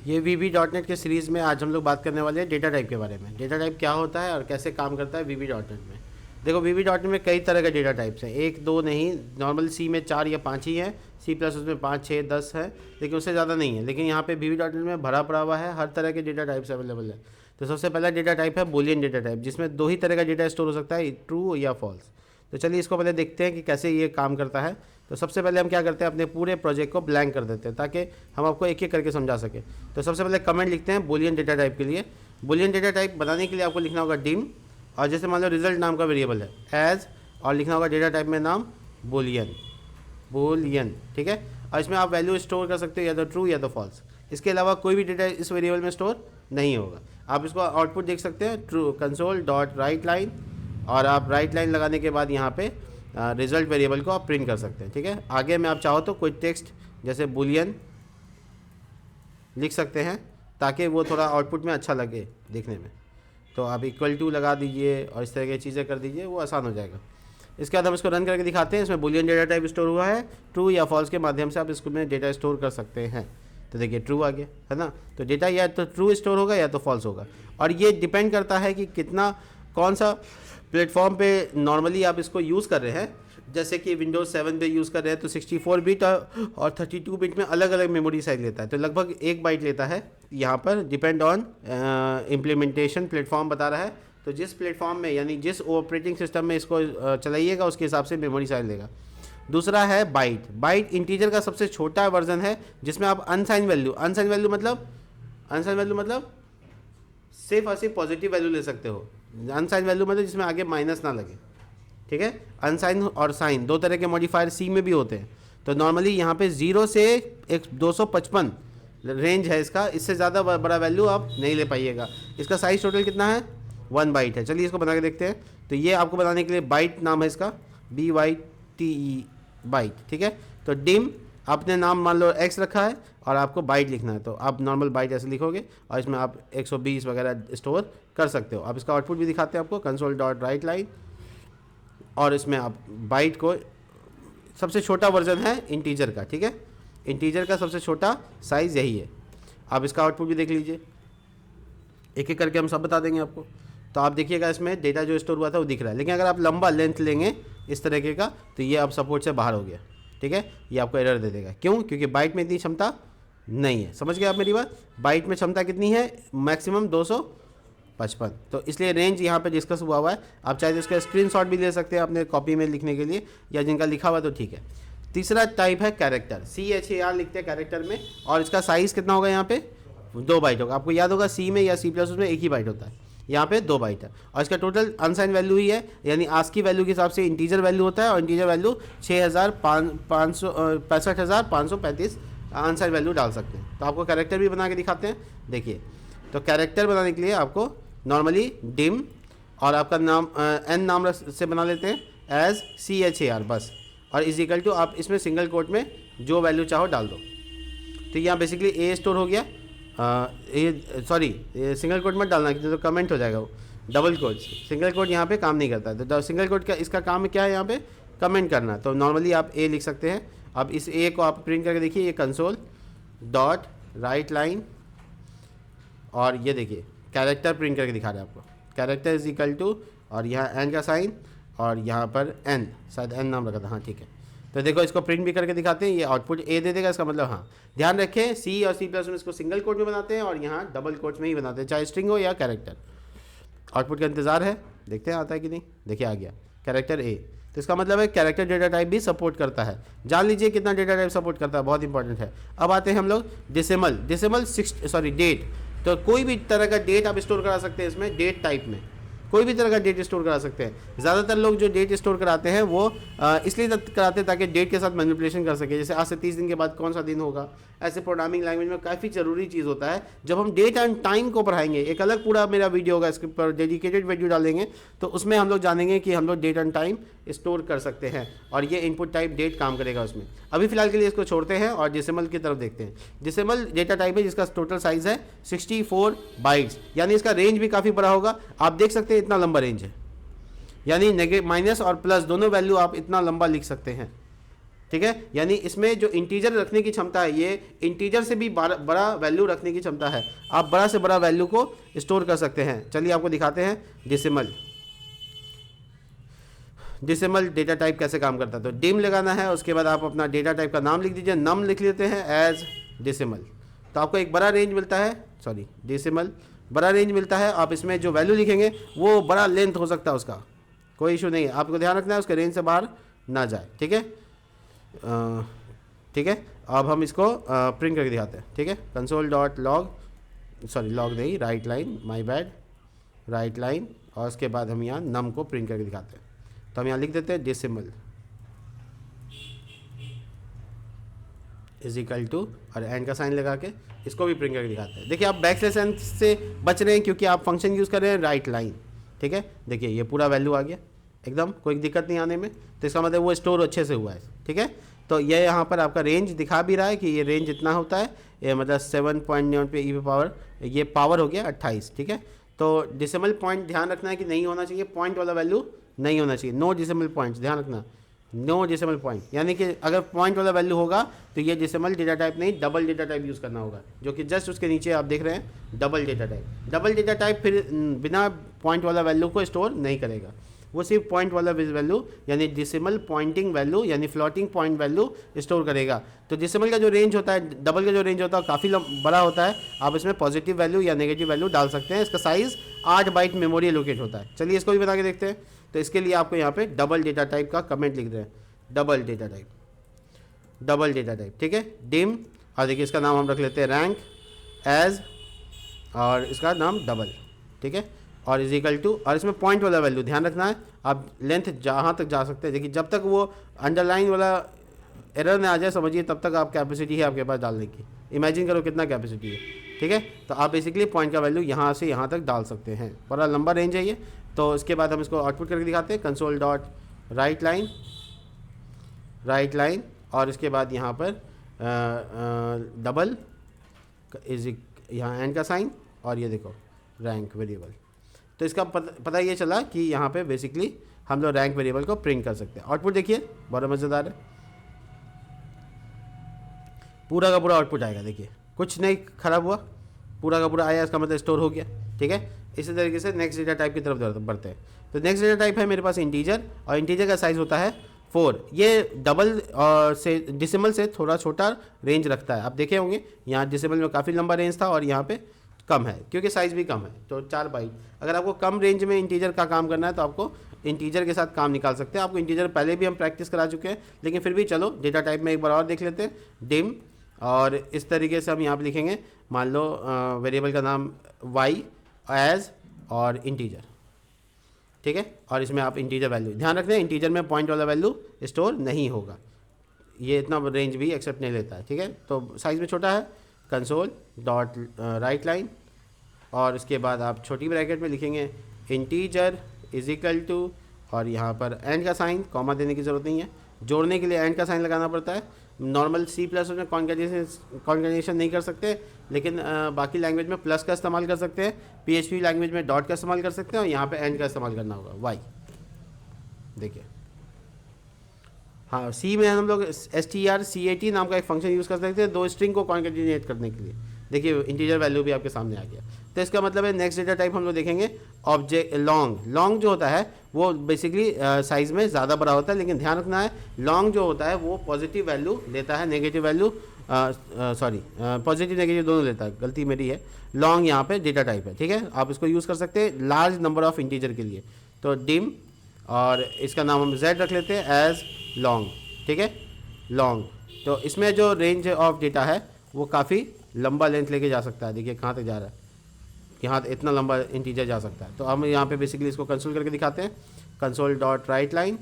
ये VB.NET के series में आज हम लोग बात करने वाले हैं डेटा टाइप के बारे में। डेटा टाइप क्या होता है और कैसे काम करता है VB.NET में। देखो VB.NET में कई तरह के डेटा टाइप्स हैं, एक दो नहीं, नॉर्मल सी में 4 या 5 ही हैं, C+ उसमें 5 6 10 है, लेकिन उससे ज़्यादा नहीं है। लेकिन यहाँ पे VB.NET में भरा पड़ा हुआ है, हर तरह के डेटा टाइप्स अवेलेबल है। तो सबसे पहला डेटा टाइप है बूलियन डेटा टाइप, जिसमें दो ही तरह का डेटा स्टोर हो सकता है, ट्रू या फॉल्स। तो चलिए इसको पहले देखते हैं कि कैसे ये काम करता है। तो सबसे पहले हम क्या करते हैं, अपने पूरे प्रोजेक्ट को ब्लैंक कर देते हैं ताकि हम आपको एक एक करके समझा सके। तो सबसे पहले कमेंट लिखते हैं बूलियन डेटा टाइप के लिए। बूलियन डेटा टाइप बनाने के लिए आपको लिखना होगा डिम, और जैसे मान लो रिजल्ट नाम का वेरिएबल है एज, और लिखना होगा डेटा टाइप में नाम बूलियन, बूलियन, ठीक है। और इसमें आप वैल्यू स्टोर कर सकते हो या तो ट्रू या तो फॉल्स। इसके अलावा कोई भी डेटा इस वेरिएबल में स्टोर नहीं होगा। आप इसको आउटपुट देख सकते हैं, true console dot right line, और आप राइट लाइन लगाने के बाद यहाँ पे रिजल्ट वेरिएबल को आप प्रिंट कर सकते हैं, ठीक है। आगे में आप चाहो तो कोई टेक्स्ट जैसे बूलियन लिख सकते हैं ताकि वो थोड़ा आउटपुट में अच्छा लगे देखने में। तो आप इक्वल टू लगा दीजिए और इस तरह की चीज़ें कर दीजिए, वो आसान हो जाएगा। इसके बाद हम इसको रन करके दिखाते हैं। इसमें बूलियन डेटा टाइप स्टोर हुआ है, ट्रू या फॉल्स के माध्यम से आप इसको में डेटा स्टोर कर सकते हैं। तो देखिए ट्रू आ गया है ना, तो डेटा या तो ट्रू स्टोर होगा या तो फॉल्स होगा। और ये डिपेंड करता है कि कितना, कौन सा प्लेटफॉर्म पे नॉर्मली आप इसको यूज़ कर रहे हैं। जैसे कि विंडोज़ 7 पे यूज़ कर रहे हैं तो 64 बिट और 32 बिट में अलग अलग मेमोरी साइज लेता है, तो लगभग 1 बाइट लेता है यहाँ पर, डिपेंड ऑन इम्प्लीमेंटेशन प्लेटफॉर्म बता रहा है। तो जिस प्लेटफॉर्म में यानी जिस ऑपरेटिंग सिस्टम में इसको चलाइएगा उसके हिसाब से मेमोरी साइज लेगा। दूसरा है बाइट। बाइट इंटीजर का सबसे छोटा वर्जन है जिसमें आप अनसाइन वैल्यू मतलब सिर्फ और सिर्फ पॉजिटिव वैल्यू ले सकते हो। अनसाइन वैल्यू मतलब जिसमें आगे माइनस ना लगे, ठीक है। अनसाइन और साइन दो तरह के मॉडिफायर सी में भी होते हैं। तो नॉर्मली यहाँ पे 0 से 255 रेंज है इसका, इससे ज़्यादा बड़ा वैल्यू आप नहीं ले पाइएगा। इसका साइज टोटल कितना है, 1 बाइट है। चलिए इसको बना के देखते हैं। तो ये आपको बनाने के लिए बाइट नाम है इसका, BYTE बाइट, ठीक है। तो डिम आपने नाम मान लो x रखा है और आपको बाइट लिखना है, तो आप नॉर्मल बाइट ऐसे लिखोगे और इसमें आप 120 वगैरह स्टोर कर सकते हो। आप इसका आउटपुट भी दिखाते हैं आपको, कंसोल डॉट राइट लाइन, और इसमें आप बाइट को, सबसे छोटा वर्जन है इंटीजर का, ठीक है। इंटीजर का सबसे छोटा साइज़ यही है। आप इसका आउटपुट भी देख लीजिए, एक एक करके हम सब बता देंगे आपको। तो आप देखिएगा इसमें डेटा जो स्टोर हुआ था वो दिख रहा है, लेकिन अगर आप लंबा लेंथ लेंगे इस तरीके का तो ये आप सपोर्ट से बाहर हो गया, ठीक है। ये आपको एरर दे देगा, क्यों? क्योंकि बाइट में इतनी क्षमता नहीं है। समझ गए आप मेरी बात? बाइट में क्षमता कितनी है, मैक्सिमम 255। तो इसलिए रेंज यहाँ पे डिस्कस हुआ है। आप चाहे तो इसका स्क्रीनशॉट भी ले सकते हैं अपने कॉपी में लिखने के लिए, या जिनका लिखा हुआ तो ठीक है। तीसरा टाइप है कैरेक्टर, CHAR लिखते हैं कैरेक्टर में, और इसका साइज़ कितना होगा, यहाँ पे 2 बाइट होगा। आपको याद होगा सी में या C+ में 1 ही बाइट होता है, यहाँ पे 2 बाइट है। और इसका टोटल अनसाइन वैल्यू ही है, यानी आस्की वैल्यू के हिसाब से इंटीजर वैल्यू होता है, और इंटीजर वैल्यू 65,535 अनसाइन वैल्यू डाल सकते हैं। तो आपको कैरेक्टर भी बना के दिखाते हैं, देखिए। तो कैरेक्टर बनाने के लिए आपको नॉर्मली डिम और आपका नाम n नाम से बना लेते हैं, एज CHAR बस, और इज इक्वल टू आप इसमें सिंगल कोट में जो वैल्यू चाहो डाल दो। तो यहाँ बेसिकली ए स्टोर हो गया, ये सिंगल कोट मत डालना तो कमेंट हो जाएगा वो, डबल कोट। सिंगल कोट यहाँ पे काम नहीं करता है। तो सिंगल कोट का इसका काम क्या है, यहाँ पे कमेंट करना। तो नॉर्मली आप ए लिख सकते हैं। अब इस ए को आप प्रिंट करके देखिए, ये कंसोल डॉट राइट लाइन, और ये देखिए कैरेक्टर प्रिंट करके दिखा रहा है आपको। कैरेक्टर इज इक्वल टू, और यहाँ एन का साइन, और यहाँ पर एन, शायद एन नाम रखा था, हाँ ठीक है। तो देखो इसको प्रिंट भी करके दिखाते हैं, ये आउटपुट ए दे देगा। इसका मतलब हाँ, ध्यान रखें C और C+ में इसको सिंगल कोट में बनाते हैं और यहाँ डबल कोट्स में ही बनाते हैं, चाहे स्ट्रिंग हो या कैरेक्टर। आउटपुट का इंतजार है, देखते हैं आता है कि नहीं। देखिए आ गया कैरेक्टर ए। तो इसका मतलब है कैरेक्टर डेटा टाइप भी सपोर्ट करता है। जान लीजिए कितना डेटा टाइप सपोर्ट करता है, बहुत इंपॉर्टेंट है। अब आते हैं हम लोग डेसिमल डेट। तो कोई भी तरह का डेट आप स्टोर करा सकते हैं इसमें, डेट टाइप में कोई भी तरह का डेट स्टोर करा सकते हैं। ज़्यादातर लोग जो डेट स्टोर कराते हैं वो इसलिए कराते हैं ताकि डेट के साथ मैनिपुलेशन कर सके। जैसे आज से 30 दिन के बाद कौन सा दिन होगा, ऐसे प्रोग्रामिंग लैंग्वेज में काफ़ी ज़रूरी चीज़ होता है। जब हम डेट एंड टाइम को पढ़ाएंगे, एक अलग पूरा मेरा वीडियो होगा, इसके पर डेडिकेटेड वीडियो डालेंगे, तो उसमें हम लोग जानेंगे कि हम लोग डेट एंड टाइम स्टोर कर सकते हैं, और ये इनपुट टाइप डेट काम करेगा उसमें। अभी फिलहाल के लिए इसको छोड़ते हैं और डेसिमल की तरफ देखते हैं। डेसिमल डेटा टाइप है जिसका टोटल साइज है 64 बाइट्स, यानी इसका रेंज भी काफ़ी बड़ा होगा। आप देख सकते हैं इतना लंबा रेंज है, यानी माइनस और प्लस दोनों वैल्यू आप इतना लंबा लिख सकते हैं। ठीक है, यानी इसमें जो इंटीजर रखने की क्षमता है, ये इंटीजर से भी बड़ा वैल्यू रखने की क्षमता है। आप बड़ा से बड़ा वैल्यू को स्टोर कर सकते हैं। चलिए आपको दिखाते हैं डेसिमल डेटा टाइप कैसे काम करता है। तो डिम लगाना है, उसके बाद आप अपना डेटा टाइप का नाम लिख दीजिए, नम लिख लेते हैं एज डेसिमल। तो आपको एक बड़ा रेंज मिलता है, सॉरी डेसिमल बड़ा रेंज मिलता है। आप इसमें जो वैल्यू लिखेंगे वो बड़ा लेंथ हो सकता है, उसका कोई इशू नहीं है, आपको ध्यान रखना है उसके रेंज से बाहर ना जाए। ठीक है, ठीक है। अब हम इसको प्रिंट करके दिखाते हैं। ठीक है, console dot log, sorry log नहीं, write line, my bad, write line, और उसके बाद हम यहाँ नम को प्रिंट करके दिखाते हैं। तो हम यहाँ लिख देते हैं डेसिमल इज इक्वल टू, और एंड का साइन लगा के इसको भी प्रिंट करके दिखाते हैं। देखिए आप बैकस्लैश एन से बच रहे हैं क्योंकि आप फंक्शन यूज़ कर रहे हैं राइट लाइन। ठीक है, देखिए ये पूरा वैल्यू आ गया एकदम, कोई दिक्कत नहीं आने में। तो इसका मतलब वो स्टोर अच्छे से हुआ है। ठीक है, तो ये यहाँ पर आपका रेंज दिखा भी रहा है कि ये रेंज इतना होता है, ये मतलब 7.9 पे ई पावर, ये पावर हो गया 28। ठीक है, तो डेसिमल पॉइंट ध्यान रखना है कि नहीं होना चाहिए, पॉइंट वाला वैल्यू नहीं होना चाहिए, नो डेसिमल पॉइंट्स, ध्यान रखना, नो डेसिमल पॉइंट। यानी कि अगर पॉइंट वाला वैल्यू होगा तो ये डेसिमल डेटा टाइप नहीं, डबल डेटा टाइप यूज़ करना होगा, जो कि जस्ट उसके नीचे आप देख रहे हैं double data type. Double data type फिर बिना पॉइंट वाला वैल्यू को स्टोर नहीं करेगा, वो सिर्फ पॉइंट वाला वैल्यू यानी डेसिमल पॉइंटिंग वैल्यू यानी फ्लोटिंग पॉइंट वैल्यू स्टोर करेगा। तो डेसिमल का जो रेंज होता है, डबल का जो रेंज होता है काफ़ी बड़ा होता है, आप इसमें पॉजिटिव वैल्यू या नेगेटिव वैल्यू डाल सकते हैं। इसका साइज़ 8 बाइट मेमोरी एलोकेट होता है। चलिए इसको भी बता के देखते हैं। तो इसके लिए आपको यहाँ पे डबल डेटा टाइप का कमेंट लिख दें, double data type, double data type. ठीक है, डिम, और देखिए इसका नाम हम रख लेते हैं रैंक एज, और इसका नाम डबल। ठीक है, और इज इक्वल टू, और इसमें पॉइंट वाला वैल्यू ध्यान रखना है, आप लेंथ जहाँ तक जा सकते हैं। देखिए जब तक वो अंडरलाइन वाला एरर ना आ जाए, समझिए तब तक आप कैपेसिटी है आपके पास डालने की। इमेजिन करो कितना कैपेसिटी है। ठीक है, तो आप बेसिकली पॉइंट का वैल्यू यहाँ से यहाँ तक डाल सकते हैं। बड़ा लंबा रेंज है ये। तो इसके बाद हम इसको आउटपुट करके दिखाते हैं, console dot right line, right line, और इसके बाद यहाँ पर डबल इज, यहाँ एंड का साइन, और ये देखो रैंक वेरिएबल। तो इसका पता ये चला कि यहाँ पे बेसिकली हम लोग रैंक वेरिएबल को प्रिंट कर सकते हैं। आउटपुट देखिए बड़ा मज़ेदार है, पूरा का पूरा आउटपुट आएगा। देखिए कुछ नहीं ख़राब हुआ, पूरा का पूरा आया, इसका मतलब स्टोर हो गया। ठीक है, इसी तरीके से नेक्स्ट डेटा टाइप की तरफ बढ़ते हैं। तो नेक्स्ट डेटा टाइप है मेरे पास इंटीजर, और इंटीजर का साइज़ होता है 4। ये डबल से डेसिमल से थोड़ा छोटा रेंज रखता है। आप देखे होंगे यहाँ डेसिमल में काफ़ी लंबा रेंज था और यहाँ पे कम है क्योंकि साइज़ भी कम है। तो 4 बाइट, अगर आपको कम रेंज में इंटीजर का काम करना है तो आपको इंटीजर के साथ काम निकाल सकते हैं। आपको इंटीजर पहले भी हम प्रैक्टिस करा चुके हैं, लेकिन फिर भी चलो डेटा टाइप में एक बार और देख लेते हैं, डिम, और इस तरीके से हम यहाँ पे लिखेंगे, मान लो वेरिएबल का नाम वाई एज और इंटीजर। ठीक है, और इसमें आप इंटीजर वैल्यू ध्यान रखना है, इंटीजर में पॉइंट वाला वैल्यू स्टोर नहीं होगा, ये इतना रेंज भी एक्सेप्ट नहीं लेता है। ठीक है, तो साइज़ में छोटा है, कंसोल डॉट राइट लाइन, और इसके बाद आप छोटी ब्रैकेट में लिखेंगे इंटीजर इज इक्वल टू, और यहाँ पर एंड का साइन, कॉमा देने की ज़रूरत नहीं है, जोड़ने के लिए एंड का साइन लगाना पड़ता है। नॉर्मल सी प्लस में कॉन्केटेनेशन नहीं कर सकते, लेकिन बाकी लैंग्वेज में प्लस का इस्तेमाल कर सकते हैं, PHP लैंग्वेज में डॉट का इस्तेमाल कर सकते हैं, और यहाँ पे एंड का इस्तेमाल करना होगा, वाई। देखिए हाँ, सी में हम लोग strcat नाम का एक फंक्शन यूज़ कर सकते हैं 2 स्ट्रिंग को कॉन्केटिनेट करने के लिए। देखिए इंटीजर वैल्यू भी आपके सामने आ गया। तो इसका मतलब है नेक्स्ट डेटा टाइप हम लोग देखेंगे ऑब्जेक्ट लॉन्ग जो होता है वो बेसिकली साइज़ में ज़्यादा बड़ा होता है, लेकिन ध्यान रखना है लॉन्ग जो होता है वो पॉजिटिव वैल्यू लेता है, negative value sorry positive negative दोनों लेता है, गलती मेरी है। लॉन्ग यहाँ पे डेटा टाइप है। ठीक है, आप इसको यूज़ कर सकते हैं लार्ज नंबर ऑफ इंटीजर के लिए। तो डिम, और इसका नाम हम z रख लेते हैं एज लॉन्ग। ठीक है, लॉन्ग, तो इसमें जो रेंज ऑफ डेटा है वो काफ़ी लंबा लेंथ लेके जा सकता है। देखिए कहाँ तक जा रहा है, यहाँ इतना लंबा इंटीजर जा सकता है। तो हम यहाँ पे बेसिकली इसको कंसोल करके दिखाते हैं, console dot right line,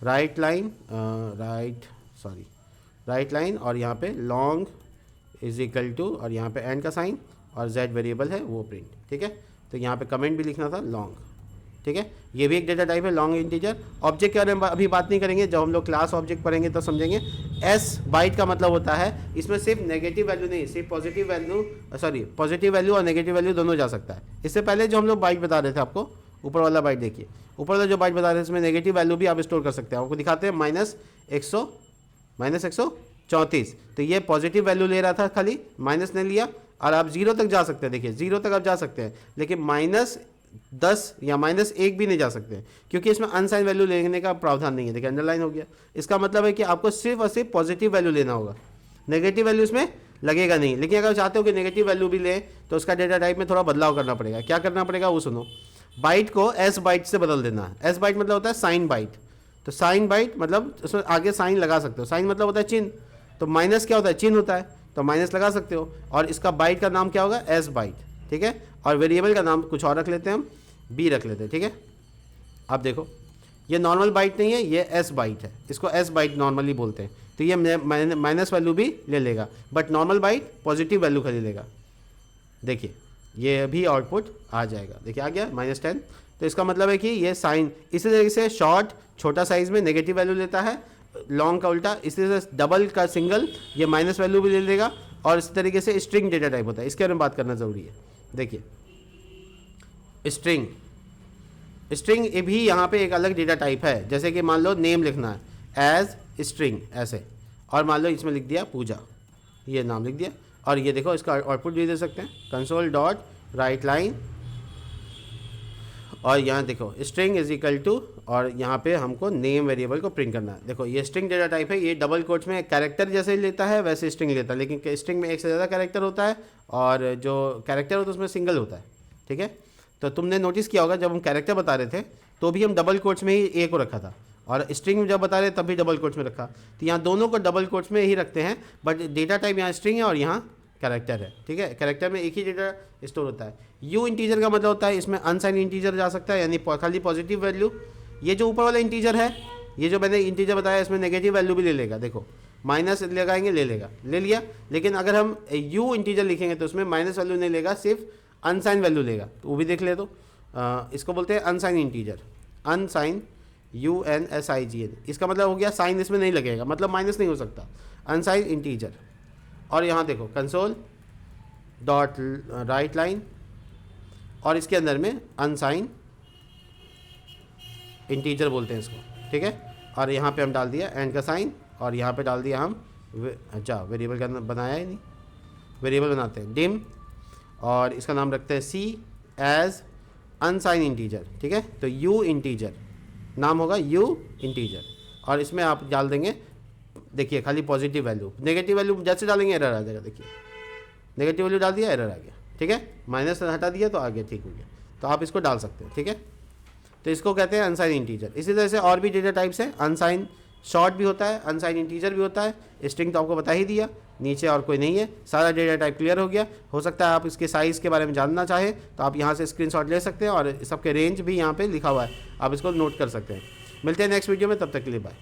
right line, और यहाँ पे लॉन्ग इज इक्वल टू, और यहाँ पे एंड का साइन, और z वेरिएबल है वो प्रिंट। ठीक है, तो यहाँ पे कमेंट भी लिखना था लॉन्ग। ठीक है, ये भी एक डेटा टाइप है लॉन्ग इंटीजर। ऑब्जेक्ट के बारे में अभी बात नहीं करेंगे, जब हम लोग क्लास ऑब्जेक्ट पढ़ेंगे तो समझेंगे। एस बाइट का मतलब होता है इसमें सिर्फ नेगेटिव वैल्यू नहीं, सिर्फ पॉजिटिव वैल्यू और नेगेटिव वैल्यू दोनों जा सकता है। इससे पहले जो हम लोग बाइट बता रहे थे आपको, ऊपर वाला बाइट देखिए, ऊपर वाला जो बाइट बता रहे थे इसमें नेगेटिव वैल्यू भी आप स्टोर कर सकते हैं। आपको दिखाते हैं -128 -134। तो ये पॉजिटिव वैल्यू ले रहा था, खाली माइनस ने लिया, और आप 0 तक जा सकते हैं। देखिए 0 तक आप जा सकते हैं, लेकिन -10 या -1 भी नहीं जा सकते, क्योंकि इसमें अनसाइन वैल्यू लेने का प्रावधान नहीं है। देखिए अंडरलाइन हो गया। इसका मतलब है कि आपको सिर्फ और सिर्फ पॉजिटिव वैल्यू लेना होगा, नेगेटिव वैल्यू इसमें लगेगा नहीं। लेकिन अगर चाहते हो कि नेगेटिव वैल्यू भी लें तो उसका डेटा टाइप में थोड़ा बदलाव करना पड़ेगा। क्या करना पड़ेगा वो सुनो। बाइट को एस बाइट से बदल देना है। एस बाइट मतलब होता है साइन बाइट। तो साइन बाइट मतलब उसमें आगे साइन लगा सकते हो। साइन मतलब होता है चिन्ह, तो माइनस क्या होता है, चिन्ह होता है, तो माइनस लगा सकते हो। और इसका बाइट का नाम क्या होगा, एस बाइट, ठीक है। और वेरिएबल का नाम कुछ और रख लेते हैं हम, बी रख लेते हैं, ठीक है। अब देखो ये नॉर्मल बाइट नहीं है, ये एस बाइट है, इसको एस बाइट नॉर्मली बोलते हैं। तो ये माइनस वैल्यू भी ले लेगा, but normal byte positive value खरीद लेगा। देखिए ये भी आउटपुट आ जाएगा, देखिए आ गया -10। तो इसका मतलब है कि ये साइन इसी तरीके से शॉर्ट छोटा साइज में नेगेटिव वैल्यू लेता है, लॉन्ग का उल्टा। इसी तरह से डबल का सिंगल ये माइनस वैल्यू भी ले लेगा। और इस तरीके से स्ट्रिंग डेटा टाइप होता है, इसके बारे में बात करना ज़रूरी है। देखिए स्ट्रिंग भी यहाँ पे एक अलग डेटा टाइप है। जैसे कि मान लो नेम लिखना है एज स्ट्रिंग ऐसे, और मान लो इसमें लिख दिया पूजा, ये नाम लिख दिया। और ये देखो इसका आउटपुट भी दे सकते हैं, कंसोल डॉट राइट लाइन, और यहाँ देखो स्ट्रिंग इज इक्वल टू, और यहाँ पे हमको नेम वेरिएबल को प्रिंट करना है। देखो ये स्ट्रिंग डेटा टाइप है, ये डबल कोट्स में कैरेक्टर जैसे ही लेता है वैसे स्ट्रिंग लेता है, लेकिन स्ट्रिंग में एक से ज़्यादा कैरेक्टर होता है, और जो कैरेक्टर होता है उसमें सिंगल होता है, ठीक है। तो तुमने नोटिस किया होगा जब हम कैरेक्टर बता रहे थे तो भी हम डबल कोट्स में ही ए को रखा था, और स्ट्रिंग में जब बता रहे तब भी डबल कोट्स में रखा। तो यहाँ दोनों को डबल कोट्स में ही रखते हैं, बट डेटा टाइप यहाँ स्ट्रिंग है और यहाँ कैरेक्टर है, ठीक है। कैरेक्टर में एक ही डेटा स्टोर होता है। यू इंटीजर का मतलब होता है इसमें अनसाइन इंटीजर जा सकता है, यानी खाली पॉजिटिव वैल्यू। ये जो ऊपर वाला इंटीजर है, ये जो मैंने इंटीजर बताया, इसमें नेगेटिव वैल्यू भी ले लेगा। देखो माइनस लगाएंगे, ले लेगा, ले लिया। लेकिन अगर हम यू इंटीजर लिखेंगे तो उसमें माइनस वैल्यू नहीं लेगा, सिर्फ अनसाइन वैल्यू लेगा। तो वो भी देख ले। तो इसको बोलते हैं अनसाइन इंटीजर, अनसाइन UNSIGN। इसका मतलब हो गया साइन इसमें नहीं लगेगा, मतलब माइनस नहीं हो सकता, अनसाइन इंटीजर। और यहाँ देखो कंसोल डॉट राइट लाइन, और इसके अंदर में अनसाइन इंटीजर बोलते हैं इसको, ठीक है। और यहाँ पे हम डाल दिया एंड का साइन, और यहाँ पे डाल दिया हम अच्छा वेरिएबल का बनाया ही नहीं, वेरिएबल बनाते हैं डिम, और इसका नाम रखते हैं सी एज अनसाइन इंटीजर, ठीक है। तो यू इंटीजर नाम होगा, यू इंटीजर, और इसमें आप डाल देंगे, देखिए खाली पॉजिटिव वैल्यू। नेगेटिव वैल्यू जैसे डालेंगे एरर आ जाएगा। देखिए नेगेटिव वैल्यू डाल दिया, एरर आ गया, ठीक है। माइनस हटा दिया तो आ गया, ठीक हो गया। तो आप इसको डाल सकते हैं, ठीक है। तो इसको कहते हैं अनसाइन इंटीजर। इसी तरह से और भी डेटा टाइप्स हैं, अनसाइन शॉर्ट भी होता है, अनसाइन इंटीजर भी होता है। स्ट्रिंग तो आपको बता ही दिया, नीचे और कोई नहीं है। सारा डेटा टाइप क्लियर हो गया। हो सकता है आप इसके साइज़ के बारे में जानना चाहें तो आप यहाँ से स्क्रीनशॉट ले सकते हैं, और सबके रेंज भी यहाँ पे लिखा हुआ है, आप इसको नोट कर सकते हैं। मिलते हैं नेक्स्ट वीडियो में, तब तक के लिए बाय।